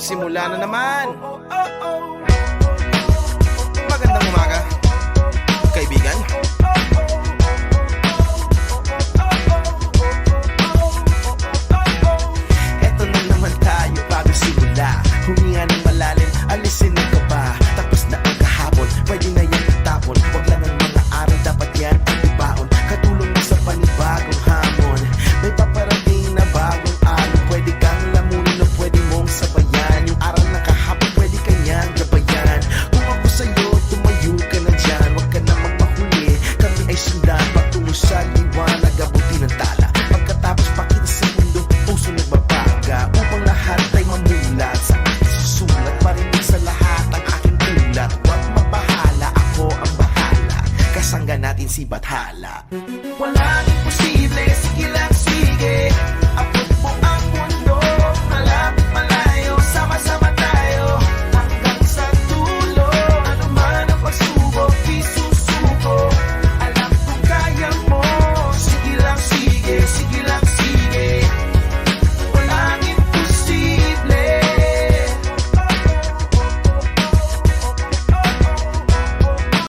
nagsimula na naman. Magandang umaga, kaibigan. Eto na naman tayo bago simula. Huminga ng malalim, alisin ang kaba. Tapos na ang kahapon, pwede na yan itapon. Huwag lang ang mga araw, dapat yan ang ibaon. Katulong mo sa panibagong hamon. May paparating na bagong alon. Pwede kang lamunin o pwede mong sabayan. Yung araw na kahapon, pwede kanyang gabayan. Kung ako sa'yo, tumayo ka na dyan. Huwag ka na magmahuli, kami ay sundan. Patungo sa liwanag, abutin ang tala. Pagkatapos pakita sa mundo, puso nagbabaga. Upang lahat ay mamulat sa aking susulat. Marinig sa lahat ang aking ulat. Huwag mabahala, ako ang bahala. Kasangga natin si Bathala. Wala